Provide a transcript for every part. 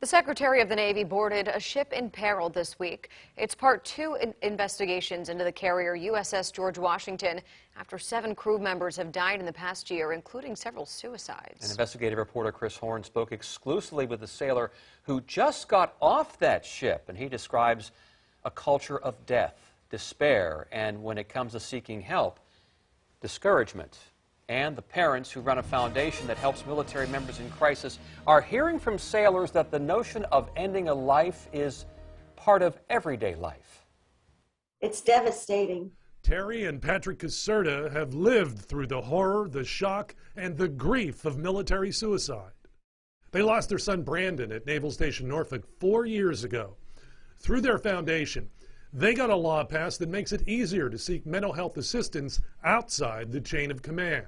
The Secretary of the Navy boarded a ship in peril this week. It's part two in investigations into the carrier USS George Washington after 7 crew members have died in the past year, including several suicides. And investigative reporter Chris Horne spoke exclusively with the sailor who just got off that ship, and he describes a culture of death, despair, and when it comes to seeking help, discouragement. And the parents who run a foundation that helps military members in crisis are hearing from sailors that the notion of ending a life is part of everyday life. It's devastating. Terry and Patrick Caserta have lived through the horror, the shock, and the grief of military suicide. They lost their son Brandon at Naval Station Norfolk 4 years ago. Through their foundation, they got a law passed that makes it easier to seek mental health assistance outside the chain of command.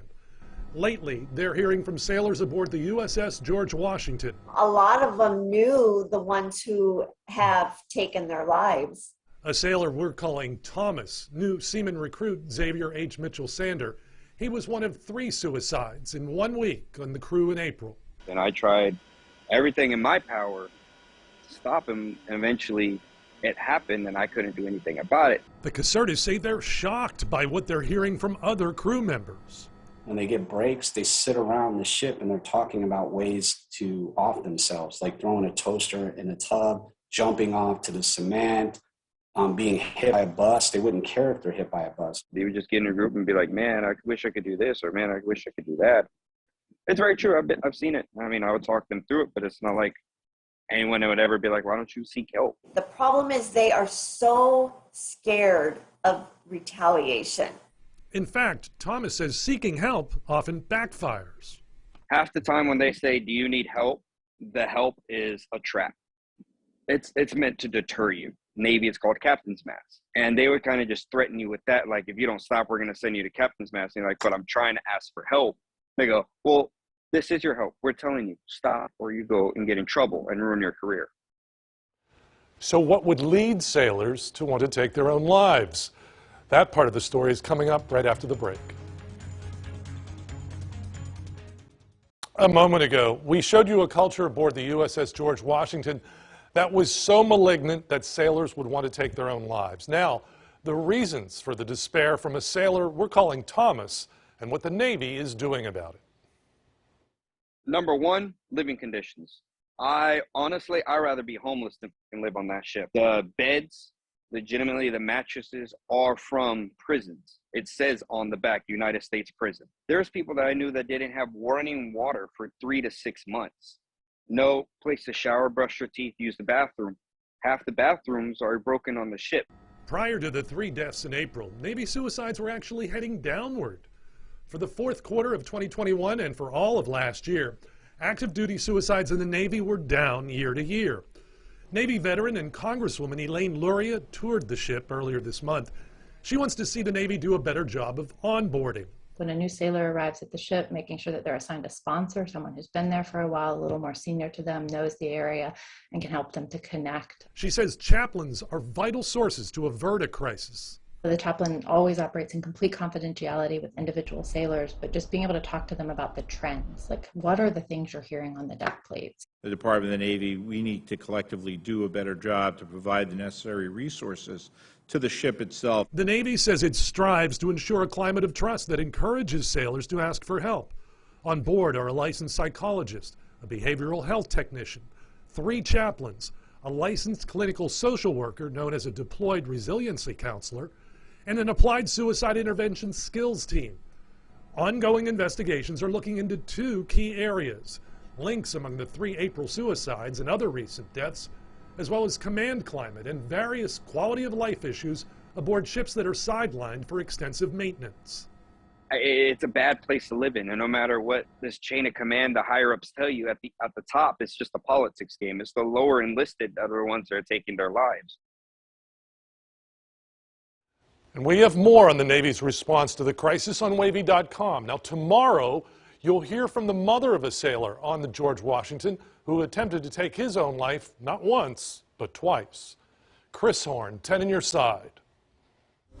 Lately, they're hearing from sailors aboard the USS George Washington. A lot of them knew the ones who have taken their lives. A sailor we're calling Thomas knew seaman recruit Xavier H. Mitchell-Sander. He was one of 3 suicides in 1 week on the crew in April. And I tried everything in my power to stop him, and eventually it happened and I couldn't do anything about it. The Casertas say they're shocked by what they're hearing from other crew members. When they get breaks, they sit around the ship and they're talking about ways to off themselves, like throwing a toaster in a tub, jumping off to the cement, being hit by a bus. They wouldn't care if they're hit by a bus. They would just get in a group and be like, man, I wish I could do this, or man, I wish I could do that. It's very true. I've seen it. I mean, I would talk them through it, but it's not like anyone would ever be like, why don't you seek help? The problem is they are so scared of retaliation. In fact, Thomas says seeking help often backfires. Half the time when they say, do you need help? The help is a trap. It's meant to deter you. Navy, it's called captain's mast. And they would kind of just threaten you with that. Like, if you don't stop, we're going to send you to captain's mast. And you're like, but I'm trying to ask for help. They go, well, this is your help. We're telling you, stop, or you go and get in trouble and ruin your career. So what would lead sailors to want to take their own lives? That part of the story is coming up right after the break. A moment ago, we showed you a culture aboard the USS George Washington that was so malignant that sailors would want to take their own lives. Now, the reasons for the despair from a sailor we're calling Thomas and what the Navy is doing about it. Number 1, living conditions. I'd rather be homeless than live on that ship. The beds, legitimately, the mattresses are from prisons. It says on the back, United States prison. There's people that I knew that didn't have running water for 3 to 6 months. No place to shower, brush your teeth, use the bathroom. Half the bathrooms are broken on the ship. Prior to the 3 deaths in April, Navy suicides were actually heading downward. For the 4th quarter of 2021 and for all of last year, active duty suicides in the Navy were down year to year. Navy veteran and Congresswoman Elaine Luria toured the ship earlier this month. She wants to see the Navy do a better job of onboarding. When a new sailor arrives at the ship, making sure that they're assigned a sponsor, someone who's been there for a while, a little more senior to them, knows the area, and can help them to connect. She says chaplains are vital sources to avert a crisis. The chaplain always operates in complete confidentiality with individual sailors, but just being able to talk to them about the trends, like what are the things you're hearing on the deck plates? The Department of the Navy, we need to collectively do a better job to provide the necessary resources to the ship itself. The Navy says it strives to ensure a climate of trust that encourages sailors to ask for help. On board are a licensed psychologist, a behavioral health technician, 3 chaplains, a licensed clinical social worker known as a deployed resiliency counselor, and an applied suicide intervention skills team. Ongoing investigations are looking into 2 key areas: links among the 3 April suicides and other recent deaths, as well as command climate and various quality of life issues aboard ships that are sidelined for extensive maintenance. It's a bad place to live in, and no matter what this chain of command, the higher ups tell you at the top, it's just a politics game. It's the lower enlisted that are the ones that are taking their lives. And we have more on the Navy's response to the crisis on WAVY.com. Now, tomorrow, you'll hear from the mother of a sailor on the George Washington who attempted to take his own life not once, but twice. Chris Horne, 10 on your side.